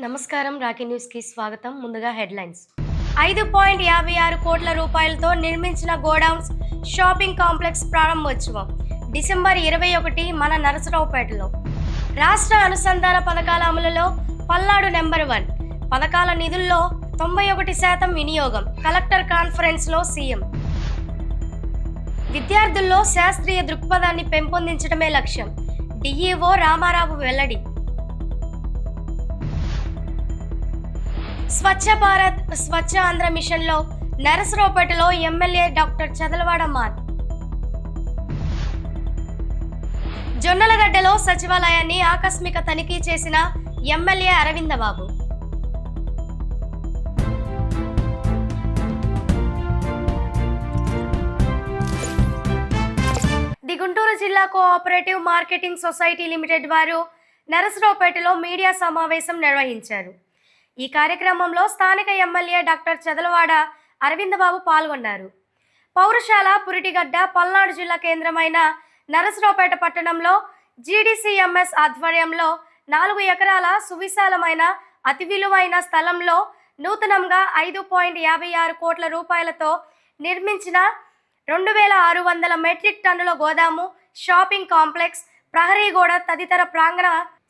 నమస్కారం. రాకీ న్యూస్కి స్వాగతం. ముందుగా హెడ్లైన్స్. 5.56 కోట్ల రూపాయలతో నిర్మించిన గోడౌన్స్ షాపింగ్ కాంప్లెక్స్ ప్రారంభోత్సవం డిసెంబర్ 21 మన నరసరావుపేటలో. రాష్ట్ర అనుసంధాన పథకాల అమలులో పల్నాడు నెంబర్ 1. పథకాల నిధుల్లో 91% వినియోగం. కలెక్టర్ కాన్ఫరెన్స్లో సీఎం. విద్యార్థుల్లో శాస్త్రీయ దృక్పథాన్ని పెంపొందించడమే లక్ష్యం. డిఈఓ రామారావు వెల్లడి. స్వచ్ఛ భారత్ స్వచ్ఛ ఆంధ్ర మిషన్లో నరసరావుపేటలో ఎమ్మెల్యే డాక్టర్ చదలవాడ మాన్. జొన్నలగడ్డలో సచివాలయాన్ని ఆకస్మిక తనిఖీ చేసిన ఎమ్మెల్యే అరవిందబాబు. ది గుంటూరు జిల్లా కోఆపరేటివ్ మార్కెటింగ్ సొసైటీ లిమిటెడ్ వారు నరసరావుపేటలో మీడియా సమావేశం నిర్వహించారు. ఈ కార్యక్రమంలో స్థానిక ఎమ్మెల్యే డాక్టర్ చదలవాడ అరవిందబాబు పాల్గొన్నారు. పౌరశాల పురిటిగడ్డ పల్నాడు జిల్లా కేంద్రమైన నరసరావుపేట పట్టణంలో జీడీసీఎంఎస్ ఆధ్వర్యంలో 4 ఎకరాల సువిశాలమైన అతి విలువైన స్థలంలో నూతనంగా 5.56 కోట్ల రూపాయలతో నిర్మించిన 2600 మెట్రిక్ టన్నుల గోదాము, షాపింగ్ కాంప్లెక్స్, ప్రహరీ గోడ తదితర ప్రాంగణ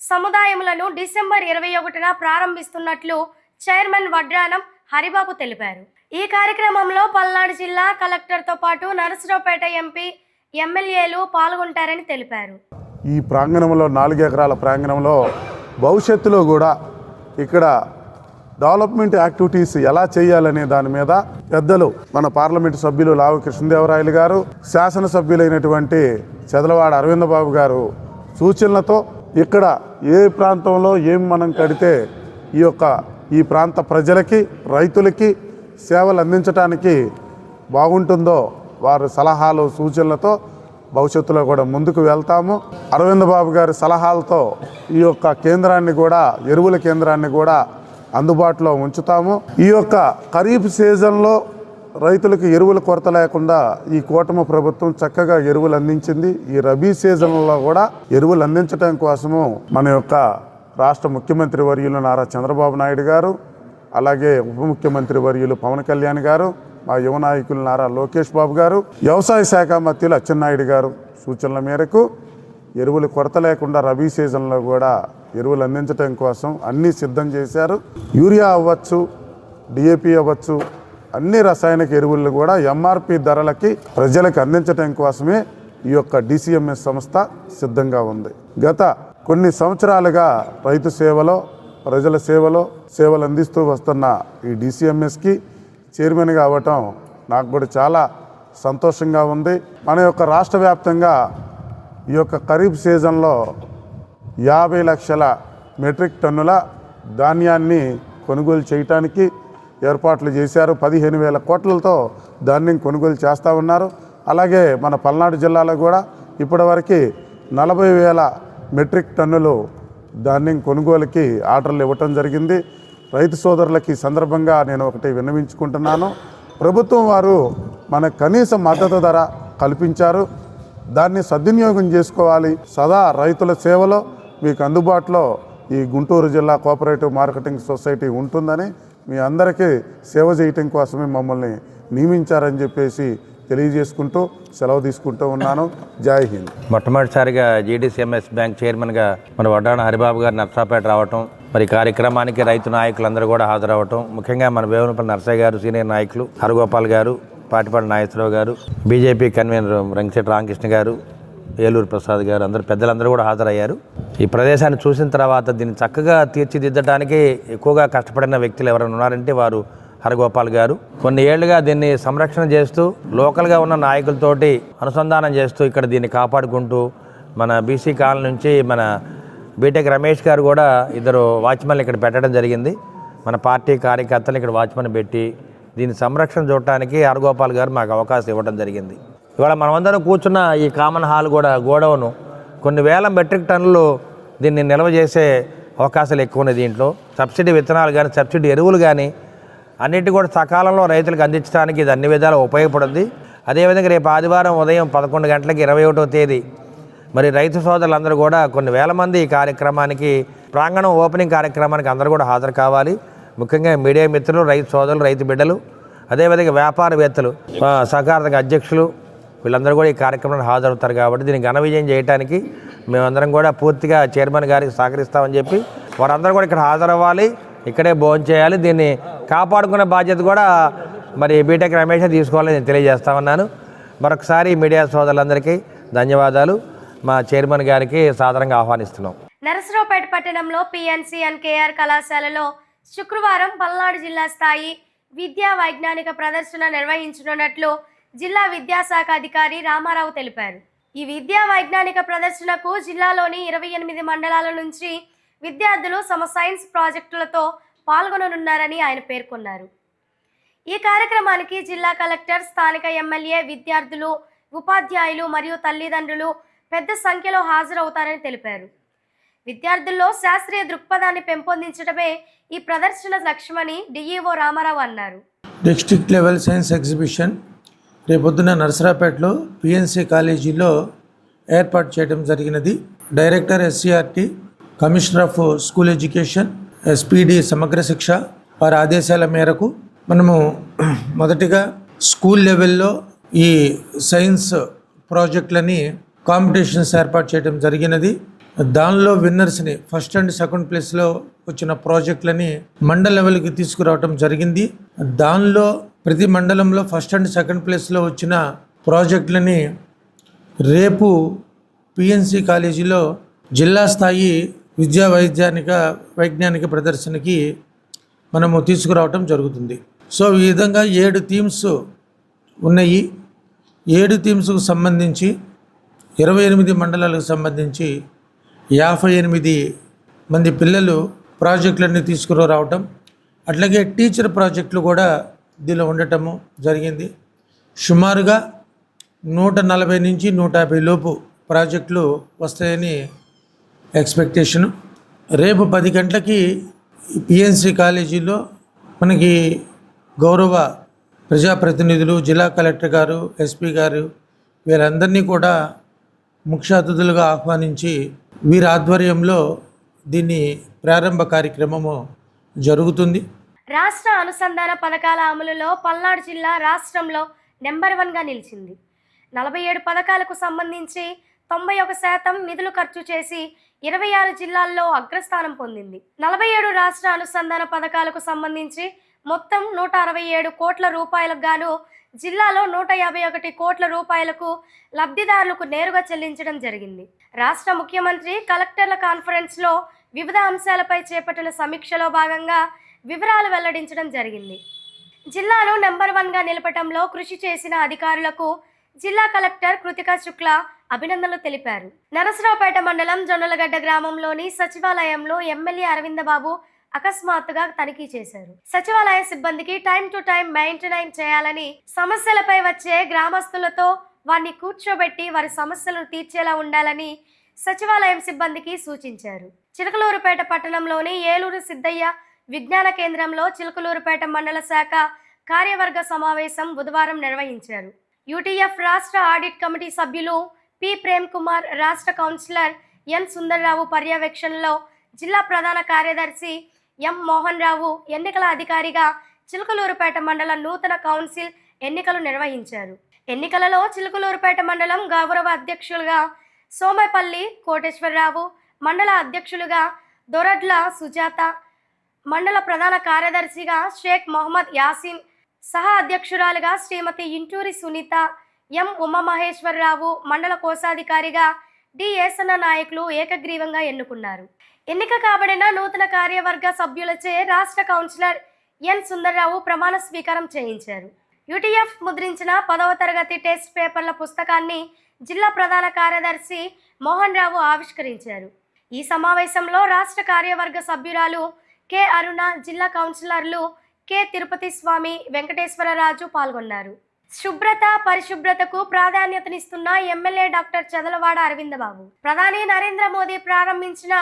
సముదాయములను డిసెంబర్ 21న ప్రారంభిస్తున్నట్లు చైర్మన్ వడ్రానం హరిబాబు తెలిపారు. ఈ కార్యక్రమంలో పల్నాడు జిల్లా కలెక్టర్తో పాటు నరసరావుపేట ఎంపీ, ఎమ్మెల్యేలు పాల్గొంటారని తెలిపారు. ఈ ప్రాంగణంలో 4 ఎకరాల ప్రాంగణంలో భవిష్యత్తులో కూడా ఇక్కడ డెవలప్మెంట్ యాక్టివిటీస్ ఎలా చేయాలనే దాని మీద పెద్దలు మన పార్లమెంటు సభ్యులు లావు కృష్ణదేవరాయలు గారు, శాసనసభ్యులైనటువంటి చదలవాడ అరవిందబాబు గారు సూచనలతో ఇక్కడ ఏ ప్రాంతంలో ఏం మనం కడితే ఈ ప్రాంత ప్రజలకి, రైతులకి సేవలు అందించడానికి బాగుంటుందో వారి సలహాలు సూచనలతో భవిష్యత్తులో కూడా ముందుకు వెళ్తాము. అరవిందబాబు గారి సలహాలతో ఈ యొక్క కేంద్రాన్ని కూడా, ఎరువుల కేంద్రాన్ని కూడా అందుబాటులో ఉంచుతాము. ఈ యొక్క ఖరీఫ్ సీజన్లో రైతులకు ఎరువుల కొరత లేకుండా ఈ కూటమి ప్రభుత్వం చక్కగా ఎరువులు అందించింది. ఈ రబీ సీజన్లో కూడా ఎరువులు అందించడం కోసము మన యొక్క రాష్ట్ర ముఖ్యమంత్రి వర్యులు నారా చంద్రబాబు నాయుడు గారు, అలాగే ఉప ముఖ్యమంత్రి వర్యులు పవన్ కళ్యాణ్ గారు, మా యువ నాయకులు నారా లోకేష్ బాబు గారు, వ్యవసాయ శాఖ మంత్రులు అచ్చెన్నాయుడు గారు సూచనల మేరకు ఎరువులు కొరత లేకుండా రబీ సీజన్లో కూడా ఎరువులు అందించడం కోసం అన్నీ సిద్ధం చేశారు. యూరియా అవ్వచ్చు, డిఏపి అవ్వచ్చు, అన్ని రసాయనిక ఎరువులను కూడా ఎంఆర్పి ధరలకి ప్రజలకు అందించడం కోసమే ఈ యొక్క డిసిఎంఎస్ సంస్థ సిద్ధంగా ఉంది. గత కొన్ని సంవత్సరాలుగా రైతు సేవలో, ప్రజల సేవలు అందిస్తూ వస్తున్న ఈ డిసిఎంఎస్కి చైర్మన్గా అవ్వటం నాకు కూడా చాలా సంతోషంగా ఉంది. మన యొక్క రాష్ట్ర వ్యాప్తంగా ఈ యొక్క ఖరీఫ్ సీజన్లో 50 లక్షల మెట్రిక్ టన్నుల ధాన్యాన్ని కొనుగోలు చేయటానికి ఏర్పాట్లు చేశారు. 15,000 కోట్లతో ధాన్యం కొనుగోలు చేస్తూ ఉన్నారు. అలాగే మన పల్నాడు జిల్లాలో కూడా ఇప్పటివరకు 40,000 మెట్రిక్ టన్నులు ధాన్యం కొనుగోలుకి ఆర్డర్లు ఇవ్వటం జరిగింది. రైతు సోదరులకి సందర్భంగా నేను ఒకటి విన్నవించుకుంటున్నాను. ప్రభుత్వం వారు మన కనీస మద్దతు ధర కల్పించారు. దాన్ని సద్వినియోగం చేసుకోవాలి. సదా రైతుల సేవలో మీకు అందుబాటులో ఈ గుంటూరు జిల్లా కోఆపరేటివ్ మార్కెటింగ్ సొసైటీ ఉంటుందని, మీ అందరికీ సేవ చేయటం కోసమే మమ్మల్ని నియమించారని చెప్పేసి తెలియజేసుకుంటూ సెలవు తీసుకుంటూ ఉన్నాను. జై హింద్. మొట్టమొదటిసారిగా జీడీసీఎంఎస్ బ్యాంక్ చైర్మన్గా మన వడ్డాణ హరిబాబు గారు నరసరావుపేట రావటం, మరి కార్యక్రమానికి రైతు నాయకులందరూ కూడా హాజరవటం, ముఖ్యంగా మన వేములపల్లి నరసయ్య గారు సీనియర్ నాయకులు, హరగోపాల్ గారు, పాటిపాటి నాగేశ్వరరావు గారు, బీజేపీ కన్వీనర్ రంగశెట్టి రామకృష్ణ గారు, ఏలూరు ప్రసాద్ గారు, పెద్దలందరూ కూడా హాజరయ్యారు. ఈ ప్రదేశాన్ని చూసిన తర్వాత దీన్ని చక్కగా తీర్చిదిద్దడానికి ఎక్కువగా కష్టపడిన వ్యక్తులు ఎవరైనా ఉన్నారంటే వారు హరగోపాల్ గారు. కొన్ని ఏళ్లుగా దీన్ని సంరక్షణ చేస్తూ లోకల్గా ఉన్న నాయకులతోటి అనుసంధానం చేస్తూ ఇక్కడ దీన్ని కాపాడుకుంటూ మన బీసీ కాలనీ నుంచి మన బీటెక్ రమేష్ గారు కూడా 2 వాచ్మెన్లు ఇక్కడ పెట్టడం జరిగింది. మన పార్టీ కార్యకర్తలు ఇక్కడ వాచ్మెన్ పెట్టి దీని సంరక్షణ చూడటానికి హరగోపాల్ గారు మాకు అవకాశం ఇవ్వడం జరిగింది. ఇవాళ మనమందరం కూర్చున్న ఈ కామన్ హాల్ కూడా గోడౌను కొన్ని వేల మెట్రిక్ టన్నులు దీన్ని నిల్వ చేసే అవకాశాలు ఎక్కువ ఉన్నాయి. దీంట్లో సబ్సిడీ విత్తనాలు కానీ, సబ్సిడీ ఎరువులు కానీ అన్నిటి కూడా సకాలంలో రైతులకు అందించడానికి ఇది అన్ని విధాలు ఉపయోగపడుద్ది. అదేవిధంగా రేపు ఆదివారం ఉదయం 11 గంటలకి 21వ తేదీ మరి రైతు సోదరులందరూ కూడా కొన్ని వేల మంది ఈ కార్యక్రమానికి ప్రాంగణం ఓపెనింగ్ కార్యక్రమానికి అందరూ కూడా హాజరు కావాలి. ముఖ్యంగా మీడియా మిత్రులు, రైతు సోదరులు, రైతు బిడ్డలు, అదేవిధంగా వ్యాపారవేత్తలు, సహకార సంఘ అధ్యక్షులు వీళ్ళందరూ కూడా ఈ కార్యక్రమానికి హాజరవుతారు. కాబట్టి దీన్ని ఘన విజయం చేయడానికి మేమందరం కూడా పూర్తిగా చైర్మన్ గారికి సహకరిస్తామని చెప్పి వారందరూ కూడా ఇక్కడ హాజరవ్వాలి, ఇక్కడే భోజనం చేయాలి. దీన్ని కాపాడుకునే బాధ్యత కూడా మరి బీటెక్ రమేష్ తీసుకోవాలని నేను తెలియజేస్తామన్నాను. మరొకసారి మీడియా సోదరులందరికీ ధన్యవాదాలు. మా చైర్మన్ గారికి సాదరంగా ఆహ్వానిస్తున్నాం. నరసరావుపేట పట్టణంలో పిఎన్సి అండ్ కేఆర్ కళాశాలలో శుక్రవారం పల్నాడు జిల్లా స్థాయి విద్యా వైజ్ఞానిక ప్రదర్శన నిర్వహించనున్నట్లు జిల్లా విద్యాశాఖ అధికారి రామారావు తెలిపారు. ఈ విద్యా వైజ్ఞానిక ప్రదర్శనకు జిల్లాలోని 28 మండలాల నుంచి విద్యార్థులు తమ సైన్స్ ప్రాజెక్టులతో పాల్గొననున్నారని ఆయన పేర్కొన్నారు. ఈ కార్యక్రమానికి జిల్లా కలెక్టర్, స్థానిక ఎమ్మెల్యే, విద్యార్థులు, ఉపాధ్యాయులు మరియు తల్లిదండ్రులు పెద్ద సంఖ్యలో హాజరవుతారని తెలిపారు. విద్యార్థుల్లో శాస్త్రీయ దృక్పథాన్ని పెంపొందించడమే ఈ ప్రదర్శన లక్ష్యమని డిఈఓ రామారావు అన్నారు. డిస్ట్రిక్ట్ లెవెల్ సైన్స్ ఎగ్జిబిషన్ రేపొద్దున నరసరావుపేటలో పిఎన్సి కాలేజీలో ఏర్పాటు చేయడం జరిగినది. Director SCERT, commissioner of school education, SPD సమగ్ర శిక్ష వారి ఆదేశాల మేరకు మనము మొదటిగా స్కూల్ లెవెల్లో ఈ సైన్స్ ప్రాజెక్టులని కాంపిటీషన్స్ ఏర్పాటు చేయడం జరిగినది. దానిలో విన్నర్స్ని ఫస్ట్ అండ్ సెకండ్ ప్లేస్లో వచ్చిన ప్రాజెక్టులని మండల లెవెల్కి తీసుకురావడం జరిగింది. దానిలో ప్రతి మండలంలో ఫస్ట్ అండ్ సెకండ్ ప్లేస్లో వచ్చిన ప్రాజెక్టులని రేపు పిఎన్సి కాలేజీలో జిల్లా స్థాయి విద్యా వైజ్ఞానిక ప్రదర్శనకి మనము తీసుకురావటం జరుగుతుంది. సో ఈ విధంగా 7 థీమ్స్ ఉన్నాయి. 7 థీమ్స్కు సంబంధించి 28 మండలాలకు సంబంధించి 58 మంది పిల్లలు ప్రాజెక్టులన్నీ తీసుకురావటం, అట్లాగే టీచర్ ప్రాజెక్టులు కూడా దీనిలో ఉండటము జరిగింది. సుమారుగా 140 నుంచి 150 లోపు ప్రాజెక్టులు వస్తాయని ఎక్స్పెక్టేషను. రేపు 10 గంటలకి పిఎన్సి కాలేజీలో మనకి గౌరవ ప్రజాప్రతినిధులు, జిల్లా కలెక్టర్ గారు, ఎస్పీ గారు వీరందరినీ కూడా ముఖ్య అతిథులుగా ఆహ్వానించి వీరి ఆధ్వర్యంలో దీన్ని ప్రారంభ కార్యక్రమము జరుగుతుంది. రాష్ట్ర అనుసంధాన పథకాల అమలులో పల్నాడు జిల్లా రాష్ట్రంలో నెంబర్ 1గా నిలిచింది. 47 పథకాలకు సంబంధించి 91% నిధులు ఖర్చు చేసి 26 జిల్లాల్లో అగ్రస్థానం పొందింది. 47 రాష్ట్ర అనుసంధాన పథకాలకు సంబంధించి మొత్తం 167 కోట్ల రూపాయలకు గాను జిల్లాలో 151 కోట్ల రూపాయలకు లబ్ధిదారులకు నేరుగా చెల్లించడం జరిగింది. రాష్ట్ర ముఖ్యమంత్రి కలెక్టర్ల కాన్ఫరెన్స్లో వివిధ అంశాలపై చేపట్టిన సమీక్షలో భాగంగా వివరాలు వెల్లడించడం జరిగింది. జిల్లాను నెంబర్ 1గా నిలపటంలో కృషి చేసిన అధికారులకు జిల్లా కలెక్టర్ కృతికా శుక్ల అభినందనలు తెలిపారు. నరసరావుపేట మండలం జొన్నలగడ్డ గ్రామంలోని సచివాలయంలో ఎమ్మెల్యే అరవిందబాబు అకస్మాత్తుగా తనిఖీ చేశారు. సచివాలయ సిబ్బందికి టైం టు టైం మెయింటైన్ చేయాలని, సమస్యలపై వచ్చే గ్రామస్తులతో వారిని కూర్చోబెట్టి వారి సమస్యలను తీర్చేలా ఉండాలని సచివాలయం సిబ్బందికి సూచించారు. చిలకలూరుపేట పట్టణంలోని ఏలూరు సిద్ధయ్య విజ్ఞాన కేంద్రంలో చిలకలూరుపేట మండల శాఖ కార్యవర్గ సమావేశం బుధవారం నిర్వహించారు. యూటీఎఫ్ రాష్ట్ర ఆడిట్ కమిటీ సభ్యులు పి ప్రేమ్ కుమార్, రాష్ట్ర కౌన్సిలర్ ఎన్ సుందర్రావు పర్యవేక్షణలో జిల్లా ప్రధాన కార్యదర్శి ఎం మోహన్ రావు ఎన్నికల అధికారిగా చిలకలూరుపేట మండల నూతన కౌన్సిల్ ఎన్నికలు నిర్వహించారు. ఎన్నికలలో చిలకలూరుపేట మండలం గౌరవ అధ్యక్షులుగా సోమపల్లి కోటేశ్వరరావు, మండల అధ్యక్షులుగా దొరడ్ల సుజాత, మండల ప్రధాన కార్యదర్శిగా షేక్ మొహమ్మద్ యాసిన్, సహా అధ్యక్షురాలుగా శ్రీమతి ఇంటూరి సునీత, ఎం ఉమామహేశ్వరరావు, మండల కోశాధికారిగా డి ఏసన్న నాయకులు ఏకగ్రీవంగా ఎన్నుకున్నారు. ఎన్నిక కాబడిన నూతన కార్యవర్గ సభ్యులచే రాష్ట్ర కౌన్సిలర్ ఎన్ సుందర్రావు ప్రమాణ స్వీకారం చేయించారు. యూటీఎఫ్ ముద్రించిన 10వ తరగతి టెస్ట్ పేపర్ల పుస్తకాన్ని జిల్లా ప్రధాన కార్యదర్శి మోహన్ రావు ఆవిష్కరించారు. ఈ సమావేశంలో రాష్ట్ర కార్యవర్గ సభ్యురాలు కె అరుణ, జిల్లా కౌన్సిలర్లు కె తిరుపతి స్వామి, వెంకటేశ్వరరాజు పాల్గొన్నారు. శుభ్రత, పరిశుభ్రతకు ప్రాధాన్యతనిస్తున్న ఎమ్మెల్యే డాక్టర్ చదలవాడ అరవిందబాబు, ప్రధాని నరేంద్ర మోదీ ప్రారంభించిన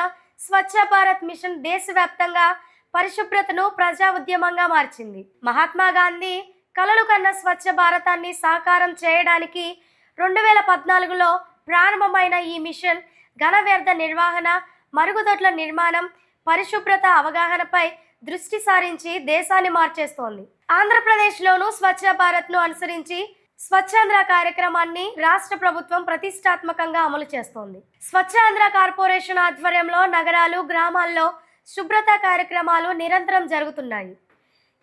స్వచ్ఛ భారత్ మిషన్ దేశవ్యాప్తంగా పరిశుభ్రతను ప్రజా ఉద్యమంగా మార్చింది. మహాత్మా గాంధీ కలలు కన్న స్వచ్ఛ భారతాన్ని సాకారం చేయడానికి 2014లో ప్రారంభమైన ఈ మిషన్ ఘన వ్యర్థ నిర్వహణ, మరుగుదొడ్ల నిర్మాణం, పరిశుభ్రత అవగాహనపై దృష్టి సారించి దేశాన్ని మార్చేస్తోంది. ఆంధ్రప్రదేశ్లోనూ స్వచ్ఛ భారత్ను అనుసరించి స్వచ్ఛాంధ్ర కార్యక్రమాన్ని రాష్ట్ర ప్రభుత్వం ప్రతిష్టాత్మకంగా అమలు చేస్తోంది. స్వచ్ఛాంధ్ర కార్పొరేషన్ ఆధ్వర్యంలో నగరాలు, గ్రామాల్లో శుభ్రత కార్యక్రమాలు నిరంతరం జరుగుతున్నాయి.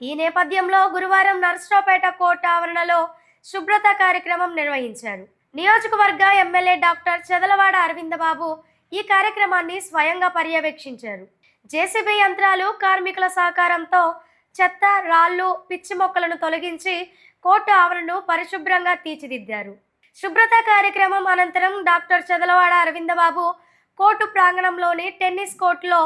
ఈ నేపథ్యంలో గురువారం నర్సరావుపేట కోర్టు ఆవరణలో శుభ్రత కార్యక్రమం నిర్వహించారు. నియోజకవర్గ ఎమ్మెల్యే డాక్టర్ చెదలవాడ అరవిందబాబు ఈ కార్యక్రమాన్ని స్వయంగా పర్యవేక్షించారు. జేసీబీ యంత్రాలు, కార్మికుల సహకారంతో చెత్త, రాళ్లు, పిచ్చి మొక్కలను తొలగించి కోర్టు ఆవరణను పరిశుభ్రంగా తీర్చిదిద్దారు. శుభ్రత కార్యక్రమం అనంతరం డాక్టర్ చెదలవాడ అరవిందబాబు కోర్టు ప్రాంగణంలోని టెన్నిస్ కోర్టులో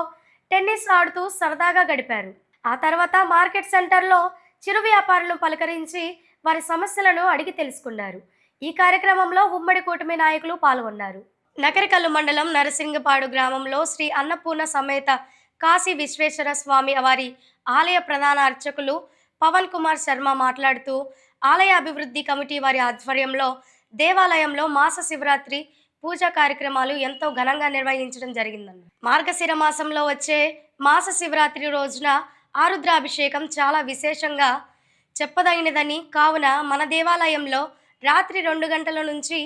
టెన్నిస్ ఆడుతూ సరదాగా గడిపారు. ఆ తర్వాత మార్కెట్ సెంటర్లో చిరు వ్యాపారులను పలకరించి వారి సమస్యలను అడిగి తెలుసుకున్నారు. ఈ కార్యక్రమంలో ఉమ్మడి కూటమి నాయకులు పాల్గొన్నారు. నకరికల్లు మండలం నరసింగపాడు గ్రామంలో శ్రీ అన్నపూర్ణ సమేత కాశీ విశ్వేశ్వర స్వామి వారి ఆలయ ప్రధాన అర్చకులు పవన్ కుమార్ శర్మ మాట్లాడుతూ, ఆలయ అభివృద్ధి కమిటీ వారి ఆధ్వర్యంలో దేవాలయంలో మాస శివరాత్రి పూజా కార్యక్రమాలు ఎంతో ఘనంగా నిర్వహించడం జరిగిందన్నారు. మార్గశిర మాసంలో వచ్చే మాస శివరాత్రి రోజున ఆరుద్రాభిషేకం చాలా విశేషంగా చెప్పదగినదని, కావున మన దేవాలయంలో రాత్రి 2 గంటల నుంచి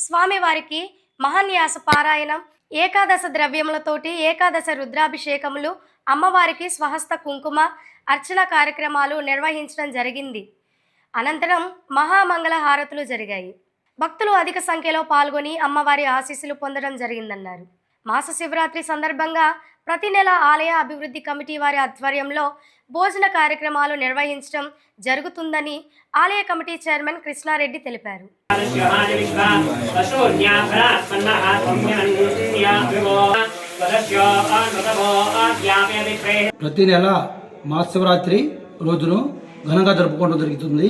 స్వామివారికి మహాన్యాస పారాయణం, ఏకాదశ ద్రవ్యములతోటి ఏకాదశ రుద్రాభిషేకములు, అమ్మవారికి స్వహస్త కుంకుమ అర్చన కార్యక్రమాలు నిర్వహించడం జరిగింది. అనంతరం మహామంగళ హారతులు జరిగాయి. భక్తులు అధిక సంఖ్యలో పాల్గొని అమ్మవారి ఆశీస్సులు పొందడం జరిగిందన్నారు. మాస శివరాత్రి సందర్భంగా ప్రతి నెల ఆలయ అభివృద్ధి కమిటీ వారి ఆధ్వర్యంలో భోజన కార్యక్రమాలు నిర్వహించడం జరుగుతుందని ఆలయ కమిటీ చైర్మన్ కృష్ణారెడ్డి తెలిపారు. ప్రతి నెల మహాశివరాత్రి రోజును ఘనంగా జరుపుకోవడం జరుగుతుంది.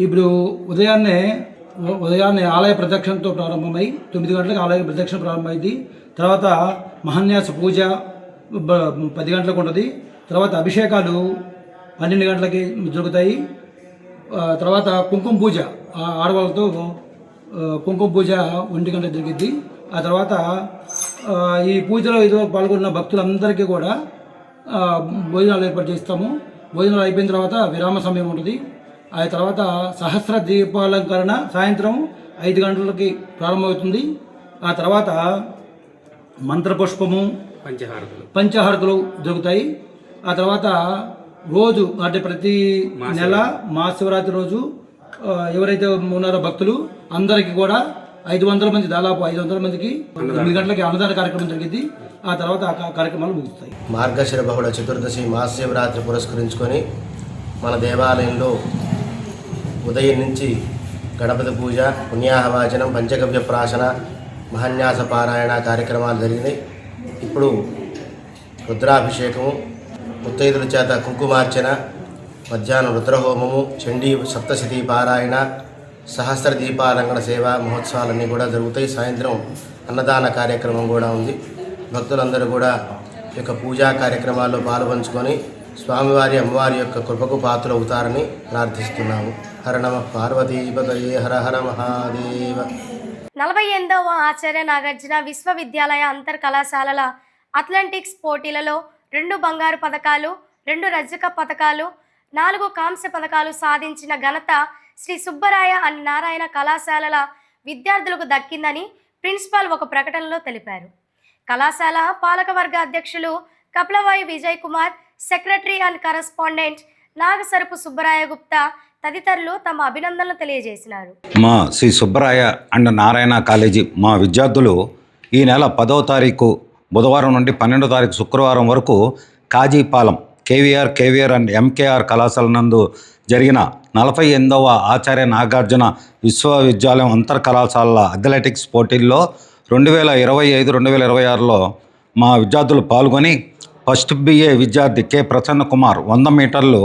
ఇప్పుడు ఉదయాన్నే ఆలయ ప్రదక్షిణతో ప్రారంభమై 9 గంటలకు ఆలయ ప్రదక్షిణ ప్రారంభమైంది. తర్వాత మహాన్యాస పూజ 10 గంటలకు ఉంటుంది. తర్వాత అభిషేకాలు 12 గంటలకి జరుగుతాయి. తర్వాత కుంకుమ పూజ, ఆడవాళ్ళతో కుంకుమ పూజ 1 గంట జరిగింది. ఆ తర్వాత ఈ పూజలో ఇదివరకు పాల్గొన్న భక్తులందరికీ కూడా భోజనాలు ఏర్పాటు చేస్తాము. భోజనాలు అయిపోయిన తర్వాత విరామ సమయం ఉంటుంది. ఆ తర్వాత సహస్ర దీపాలంకరణ సాయంత్రం 5 గంటలకి ప్రారంభమవుతుంది. ఆ తర్వాత మంత్రపుష్పము, పంచహారతులు జరుగుతాయి. ఆ తర్వాత రోజు అంటే ప్రతి నెల మహాశివరాత్రి రోజు ఎవరైతే ఉన్నారో భక్తులు అందరికీ కూడా 500 మంది, దాదాపు 500 మందికి 9 గంటలకి అన్నదాన కార్యక్రమం జరిగింది. ఆ తర్వాత ఆ కార్యక్రమాలు ముగుస్తాయి. మార్గశిర బహుళ చతుర్దశి మహాశివరాత్రి పురస్కరించుకొని మన దేవాలయంలో ఉదయం నుంచి గణపతి పూజ, పుణ్యాహవాచనం, పంచగవ్య ప్రాశన, మహాన్యాస పారాయణ కార్యక్రమాలు జరిగినాయి. ఇప్పుడు రుద్రాభిషేకము, ముత్తైదుల చేత కుంకుమార్చన, మధ్యాహ్నం రుద్రహోమము, చండీ సప్తశతీ పారాయణ, సహస్ర దీపాలంకణ సేవ మహోత్సవాలన్నీ కూడా జరుగుతాయి. సాయంత్రం అన్నదాన కార్యక్రమం కూడా ఉంది. భక్తులందరూ కూడా ఈ యొక్క పూజా కార్యక్రమాల్లో పాల్పంచుకొని స్వామివారి, అమ్మవారి యొక్క కృపకు పాత్రలు అవుతారని ప్రార్థిస్తున్నాము. హర నమ పార్వతీపతయే, హర హర మహాదేవ. 48వ ఆచార్య నాగార్జున విశ్వవిద్యాలయ అంతర్ కళాశాలల అథ్లెటిక్స్ పోటీలలో 2 బంగారు పతకాలు, 2 రజక పతకాలు, 4 కాంస్య పతకాలు సాధించిన ఘనత శ్రీ సుబ్బరాయ అండ్ నారాయణ కళాశాలల విద్యార్థులకు దక్కిందని ప్రిన్సిపాల్ ఒక ప్రకటనలో తెలిపారు. కళాశాల పాలకవర్గ అధ్యక్షులు Kapilavai Vijay Kumar, secretary and correspondent Nagasarapu Subbaraya Gupta తదితరులు తమ అభినందనలు తెలియజేసినారు. మా శ్రీ సుబ్బరాయ అండ్ నారాయణ కాలేజీ మా విద్యార్థులు ఈ నెల 10వ తారీఖు బుధవారం నుండి 12వ తారీఖు శుక్రవారం వరకు కాజీపాలెం కేవీఆర్ అండ్ ఎంకేఆర్ కళాశాల నందు జరిగిన 48వ ఆచార్య నాగార్జున విశ్వవిద్యాలయం అంతర్ కళాశాలల అథ్లెటిక్స్ పోటీల్లో 2025-2026లో మా విద్యార్థులు పాల్గొని ఫస్ట్ BA విద్యార్థి కె ప్రసన్న కుమార్ 100 మీటర్లు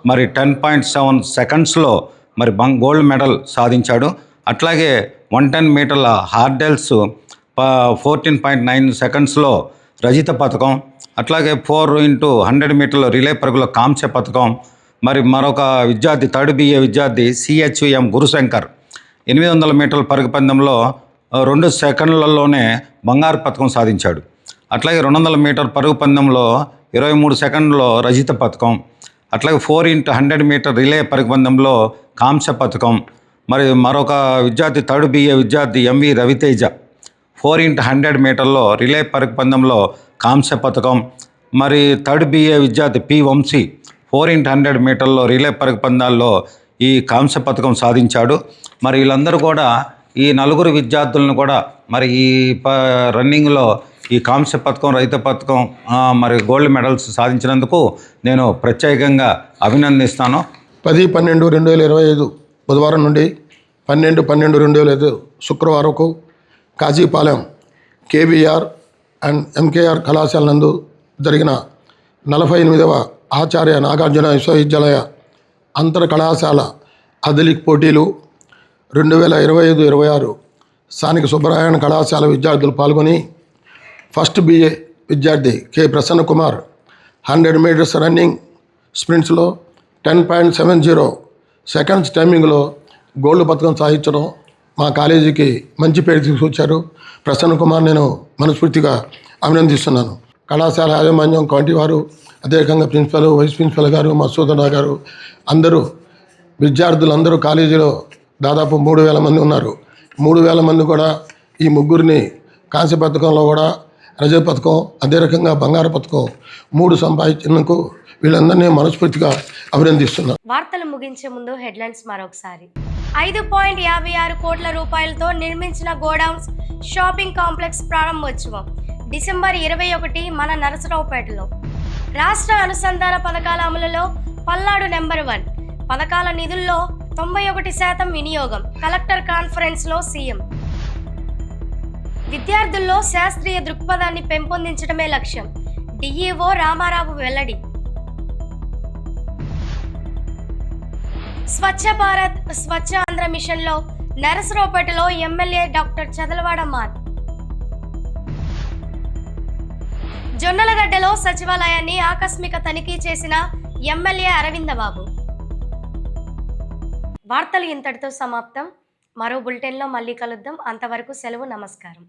మరి 10.7 సెకండ్స్లో మరి గోల్డ్ మెడల్ సాధించాడు. అట్లాగే 110 మీటర్ల హార్డెల్స్ 14.9 సెకండ్స్లో రజిత పథకం, అట్లాగే 4x100 మీటర్ల రిలే పరుగుల కాంస్య పథకం. మరి మరొక విద్యార్థి 3rd BA విద్యార్థి CHUM గురుశంకర్ 800 మీటర్ల పరుగు పందెంలో 2 సెకండ్లలోనే బంగారు పథకం సాధించాడు. అట్లాగే 200 మీటర్ పరుగు పందెంలో 23 సెకండ్లో రజిత పథకం, అట్లాగే 4x100 మీటర్ రిలే పరుగు పందెంలో కాంస్య పథకం. మరి మరొక విద్యార్థి థర్డ్ బిఏ విద్యార్థి ఎంవి రవితేజ 4x100 మీటర్లో రిలే పరుగు పందెంలో కాంస్య పథకం. మరి థర్డ్ బిఏ విద్యార్థి పి వంశీ 4x100 మీటర్లో రిలే పరుగు పందాల్లో ఈ కాంస్య పథకం సాధించాడు. మరి వీళ్ళందరూ కూడా ఈ నలుగురు విద్యార్థులను కూడా మరి ఈ రన్నింగ్లో ఈ కాంస్య పథకం, రజిత పథకం, మరి గోల్డ్ మెడల్స్ సాధించినందుకు నేను ప్రత్యేకంగా అభినందిస్తాను. 10/12/2025 బుధవారం నుండి 12/12/2025 శుక్రవారంకు కాజీపాలెం కేబీఆర్ అండ్ ఎంకేఆర్ కళాశాల నందు జరిగిన 48వ ఆచార్య నాగార్జున విశ్వవిద్యాలయ అంతర్ కళాశాల అథ్లెటిక్ పోటీలు 2025-26 స్థానిక సుబ్బరాయణ కళాశాల విద్యార్థులు పాల్గొని ఫస్ట్ బిఏ విద్యార్థి K Prasanna Kumar 100 meters running స్ప్రింట్స్లో 10.70 సెకండ్స్ టైమింగ్లో గోల్డ్ పథకం సాధించడం మా కాలేజీకి మంచి పేరు తీసుకొచ్చారు. ప్రసన్న కుమార్ నేను మనస్ఫూర్తిగా అభినందిస్తున్నాను. కళాశాల యాజమాన్యం, కమిటీ వారు, అదేవిధంగా ప్రిన్సిపల్, వైస్ ప్రిన్సిపల్ గారు, మసూదన గారు, అందరూ విద్యార్థులందరూ కాలేజీలో దాదాపు 3,000 మంది ఉన్నారు. 3,000 మంది కూడా ఈ ముగ్గురిని కాంస్య పథకంలో కూడా రజత పథకం, అదే రకంగా బంగారు పథకం 3 సంపాదించినందుకు వీళ్ళందరినీ మనస్ఫూర్తిగా అభినందిస్తున్నాను. వార్తలు ముగించే ముందు హెడ్లైన్స్ మరొకసారి. 5.56 కోట్ల రూపాయలతో నిర్మించిన గోడౌన్స్ షాపింగ్ కాంప్లెక్స్ ప్రారంభోత్సవం డిసెంబర్ 21 మన నరసరావుపేటలో. రాష్ట్ర అనుసంధాన పథకాల అమలులో పల్నాడు నెంబర్ 1. పథకాల నిధుల్లో 91% వినియోగం. కలెక్టర్ కాన్ఫరెన్స్లో సీఎం. విద్యార్థుల్లో శాస్త్రీయ దృక్పథాన్ని పెంపొందించడమే లక్ష్యం. డిఈఓ రామారావు వెల్లడి. స్వచ్ఛ భారత్, స్వచ్ఛ ఆంధ్ర మిషన్లో నరసరావుపేటలో ఎమ్మెల్యే డాక్టర్ చదలవాడ మాన్. జొన్నలగడ్డలో సచివాలయాన్ని ఆకస్మిక తనిఖీ చేసిన ఎమ్మెల్యే అరవిందబాబు. వార్తలు ఇంతటితో సమాప్తం. మరో బులెటిన్లో మళ్ళీ కలుద్దాం. అంతవరకు సెలవు. నమస్కారం.